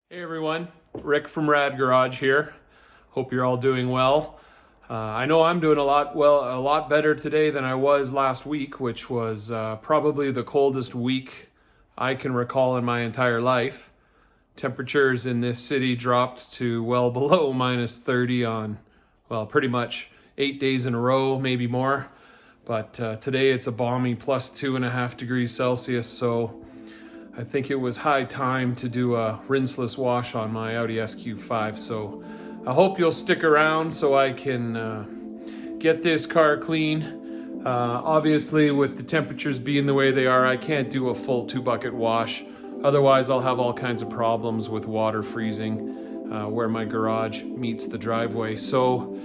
Hey everyone, Rick from Rad Garage here. Hope you're all doing well. I know I'm doing a lot better today than I was last week, which was probably the coldest week I can recall in my entire life. Temperatures in this city dropped to well below minus 30 on, well, pretty much 8 days in a row, maybe more. But today it's a balmy plus 2.5 degrees Celsius, so I think it was high time to do a rinseless wash on my Audi SQ5. So I hope you'll stick around so I can get this car clean. Obviously, with the temperatures being the way they are, I can't do a full 2-bucket wash. Otherwise, I'll have all kinds of problems with water freezing where my garage meets the driveway. So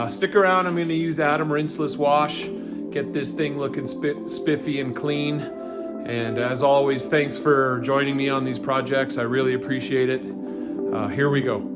stick around. I'm going to use Adam Rinseless Wash. Get this thing looking spiffy and clean. And as always, thanks for joining me on these projects. I really appreciate it. Here we go.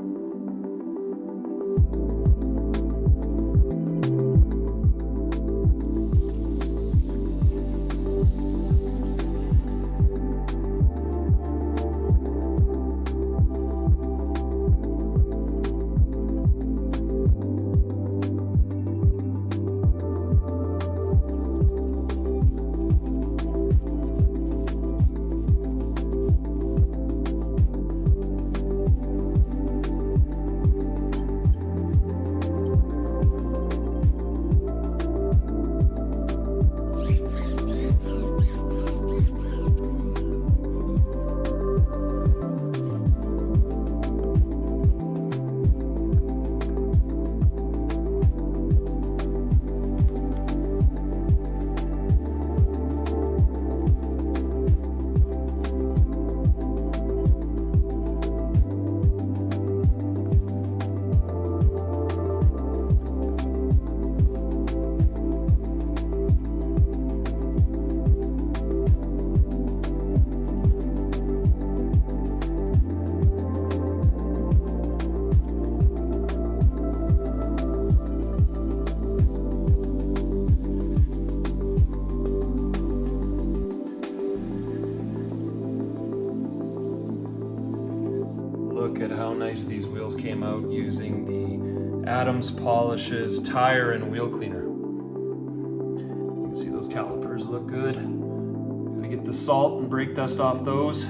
Look at how nice these wheels came out using the Adams Polishes tire and wheel cleaner. You can see those calipers look good. Gotta get the salt and brake dust off those.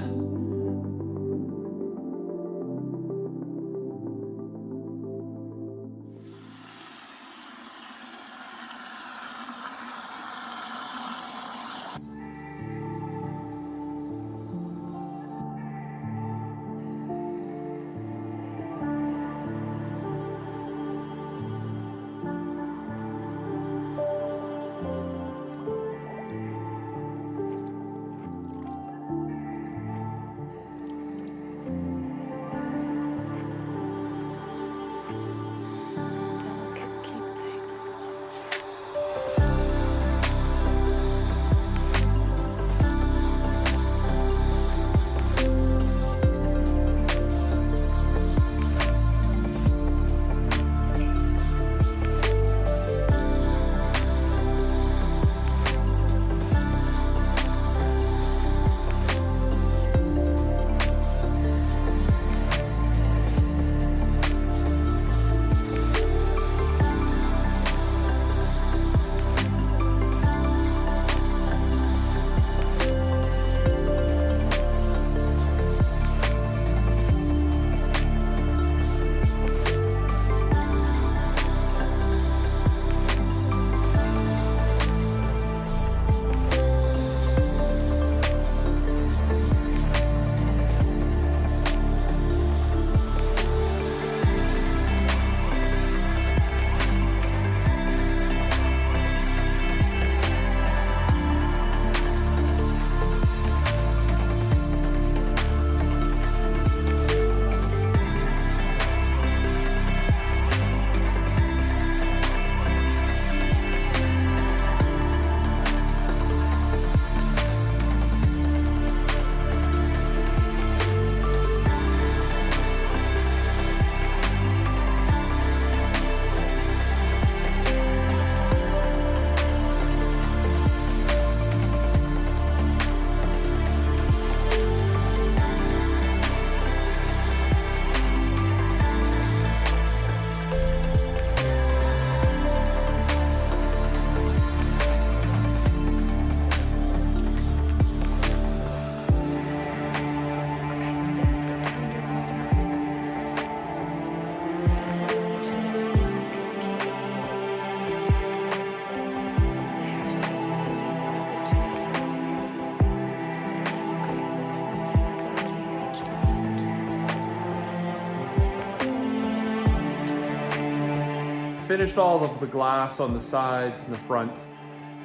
finished all of the glass on the sides and the front.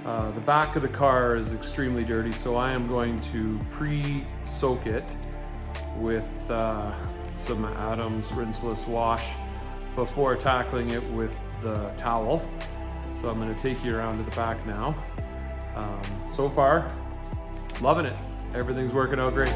The back of the car is extremely dirty, so I am going to pre-soak it with some Adams Rinseless wash before tackling it with the towel. So I'm going to take you around to the back now. So far, loving it. Everything's working out great.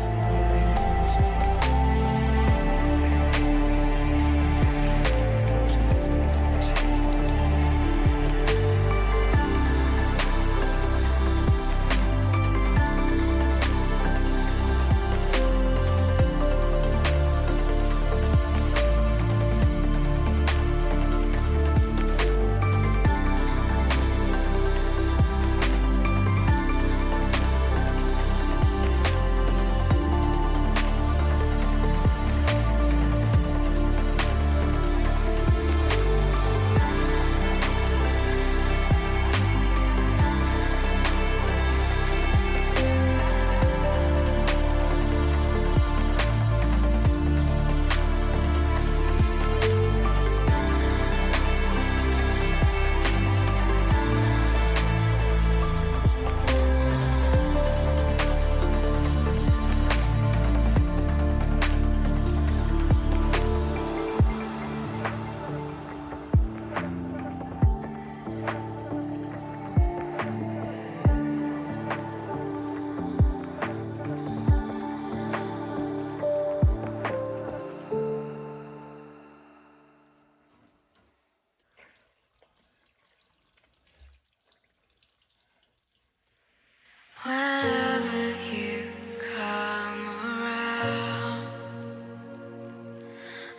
Whenever you come around,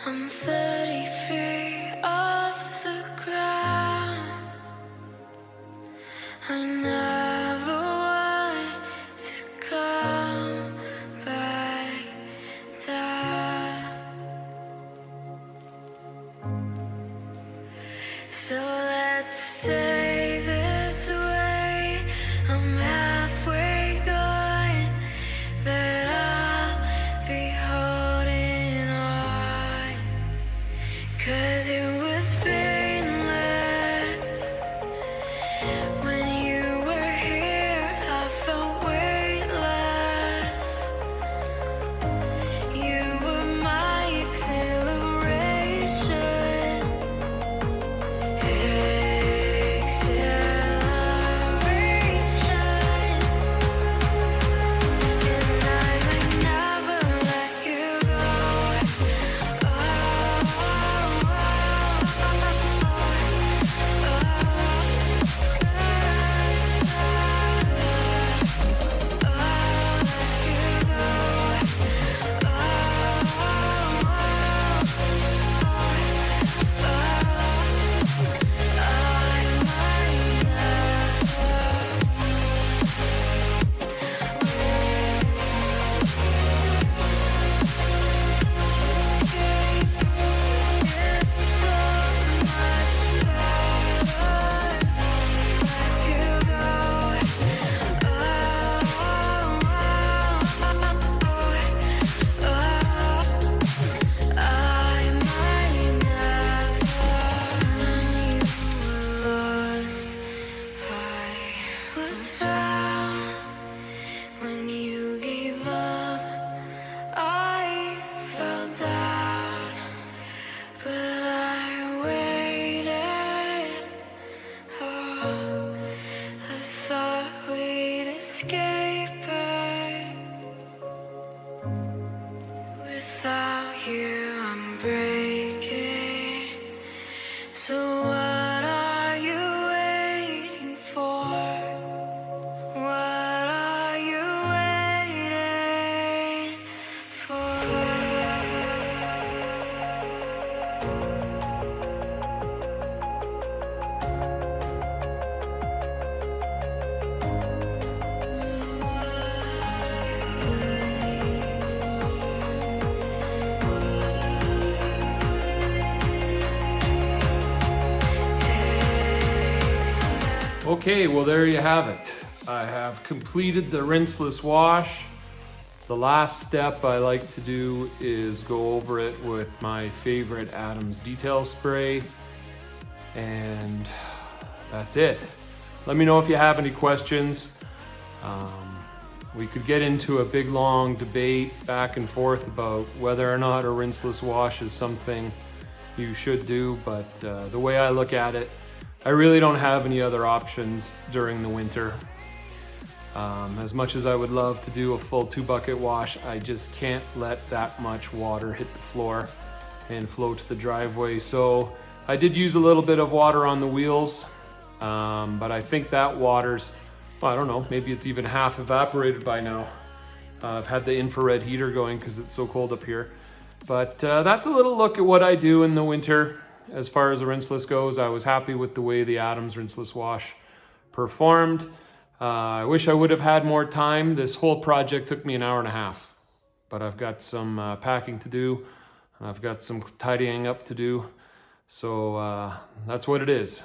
I'm 30 feet off the ground. I never want to come back down. So let's stay this way. I'm halfway gone, but I'll be holding on. 'Cause it was painless. When you were here, I felt weightless. You were my exhilaration. When you gave up, I fell down, but I waited. Oh, I thought we'd escape it. Without you, I'm breaking. So what are you waiting for? What are you waiting for? Okay, well there you have it. I have completed the rinseless wash. The last step I like to do is go over it with my favorite Adams detail spray. And that's it. Let me know if you have any questions. We could get into a big long debate back and forth about whether or not a rinseless wash is something you should do, but the way I look at it, I really don't have any other options during the winter. As much as I would love to do a full 2-bucket wash, I just can't let that much water hit the floor and flow to the driveway. So I did use a little bit of water on the wheels, but I think that water's, well, I don't know, maybe it's even half evaporated by now. I've had the infrared heater going because it's so cold up here. But that's a little look at what I do in the winter. As far as the rinseless goes, I was happy with the way the Adams rinseless wash performed. I wish I would have had more time. This whole project took me an hour and a half, but I've got some packing to do. I've got some tidying up to do. So that's what it is.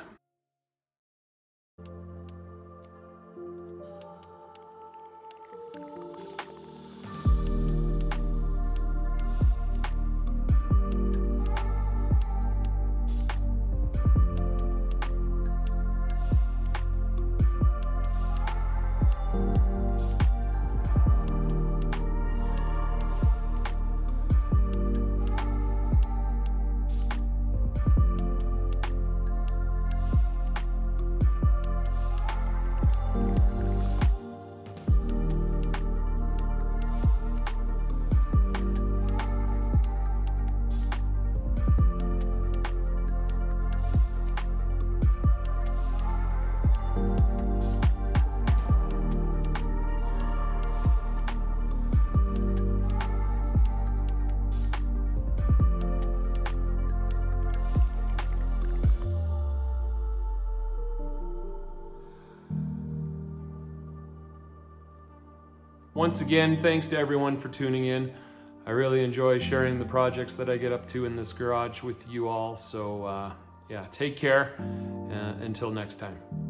Once again, thanks to everyone for tuning in. I really enjoy sharing the projects that I get up to in this garage with you all. So yeah, take care until next time.